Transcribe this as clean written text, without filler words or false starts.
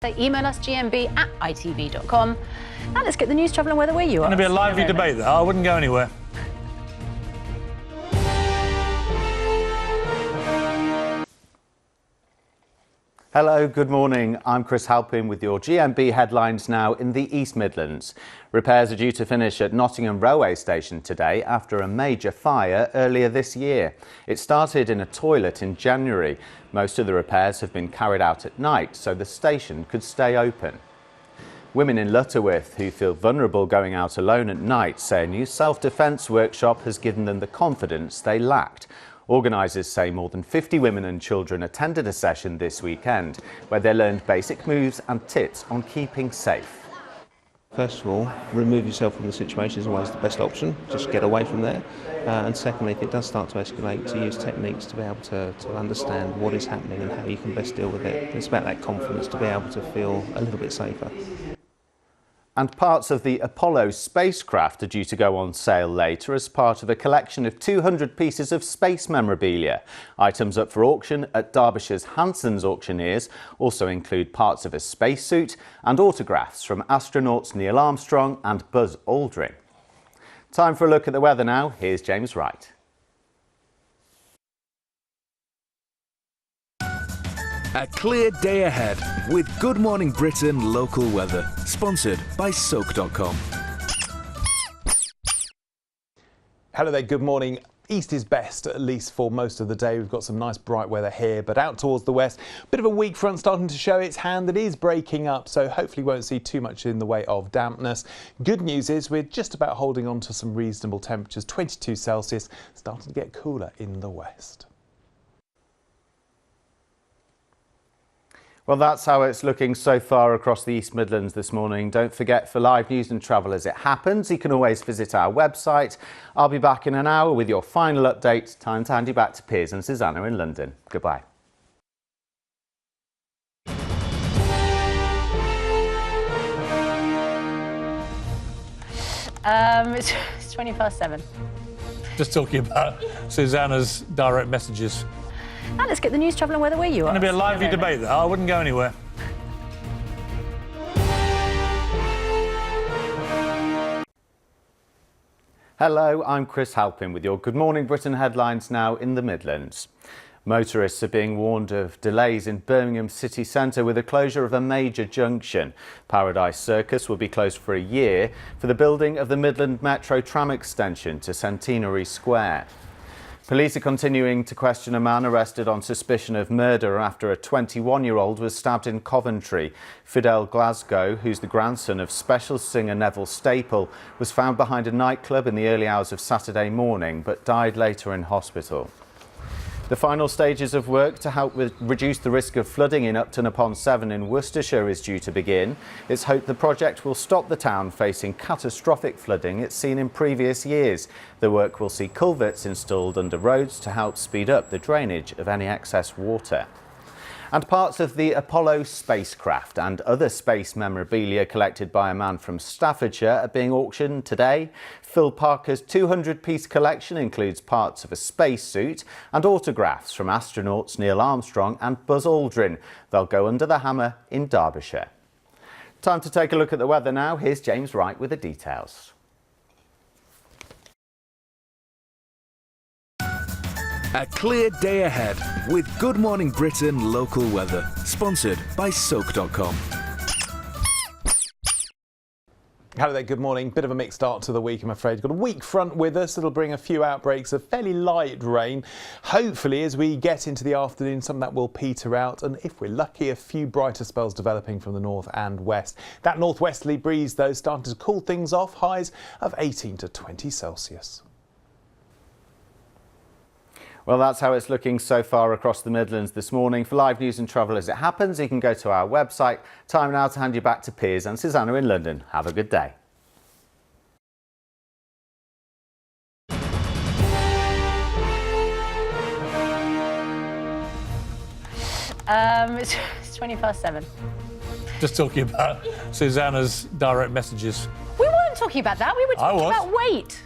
So email us gmb@itv.com. Now let's get the news, travel and weather where you are. It's going to be a lively debate there. I wouldn't go anywhere. Hello, good morning. I'm Chris Halpin with your GMB headlines now in the East Midlands. Repairs are due to finish at Nottingham Railway Station today after a major fire earlier this year. It started in a toilet in January. Most of the repairs have been carried out at night so the station could stay open. Women in Lutterworth who feel vulnerable going out alone at night say a new self-defence workshop has given them the confidence they lacked. Organisers say more than 50 women and children attended a session this weekend where they learned basic moves and tips on keeping safe. First of all, remove yourself from the situation is always the best option, just get away from there. And secondly, if it does start to escalate, to use techniques to be able to understand what is happening and how you can best deal with it. It's about that confidence to be able to feel a little bit safer. And parts of the Apollo spacecraft are due to go on sale later as part of a collection of 200 pieces of space memorabilia. Items up for auction at Derbyshire's Hanson's auctioneers also include parts of a spacesuit and autographs from astronauts Neil Armstrong and Buzz Aldrin. Time for a look at the weather now. Here's James Wright. A clear day ahead with Good Morning Britain local weather, sponsored by Soak.com. Hello there, good morning. East is best, at least for most of the day. We've got some nice bright weather here, but out towards the west, a bit of a weak front starting to show its hand. It is breaking up, so hopefully won't see too much in the way of dampness. Good news is we're just about holding on to some reasonable temperatures, 22 Celsius, starting to get cooler in the west. Well, that's how it's looking so far across the East Midlands this morning. Don't forget, for live news and travel as it happens, you can always visit our website. I'll be back in an hour with your final update. Time to hand you back to Piers and Susanna in London. Goodbye. It's 7:20. Just talking about Susanna's direct messages. Now let's get the news, travel and weather where you are. It's going to be a lively debate there. I wouldn't go anywhere. Hello, I'm Chris Halpin with your Good Morning Britain headlines now in the Midlands. Motorists are being warned of delays in Birmingham city centre with the closure of a major junction. Paradise Circus will be closed for a year for the building of the Midland Metro tram extension to Centenary Square. Police are continuing to question a man arrested on suspicion of murder after a 21-year-old was stabbed in Coventry. Fidel Glasgow, who's the grandson of special singer Neville Staple, was found behind a nightclub in the early hours of Saturday morning but died later in hospital. The final stages of work to help reduce the risk of flooding in Upton-upon-Severn in Worcestershire is due to begin. It's hoped the project will stop the town facing catastrophic flooding it's seen in previous years. The work will see culverts installed under roads to help speed up the drainage of any excess water. And parts of the Apollo spacecraft and other space memorabilia collected by a man from Staffordshire are being auctioned today. Phil Parker's 200-piece collection includes parts of a spacesuit and autographs from astronauts Neil Armstrong and Buzz Aldrin. They'll go under the hammer in Derbyshire. Time to take a look at the weather now. Here's James Wright with the details. A clear day ahead with Good Morning Britain local weather, sponsored by Soak.com. Hello there, good morning. Bit of a mixed start to the week, I'm afraid. Got a weak front with us. It'll bring a few outbreaks of fairly light rain. Hopefully, as we get into the afternoon, some of that will peter out. And if we're lucky, a few brighter spells developing from the north and west. That northwesterly breeze, though, starting to cool things off. Highs of 18 to 20 Celsius. Well, that's how it's looking so far across the Midlands this morning. For live news and travel as it happens, you can go to our website. Time now to hand you back to Piers and Susanna in London. Have a good day. It's 7:20. Just talking about Susanna's direct messages. We weren't talking about that. We were talking I was. about weight.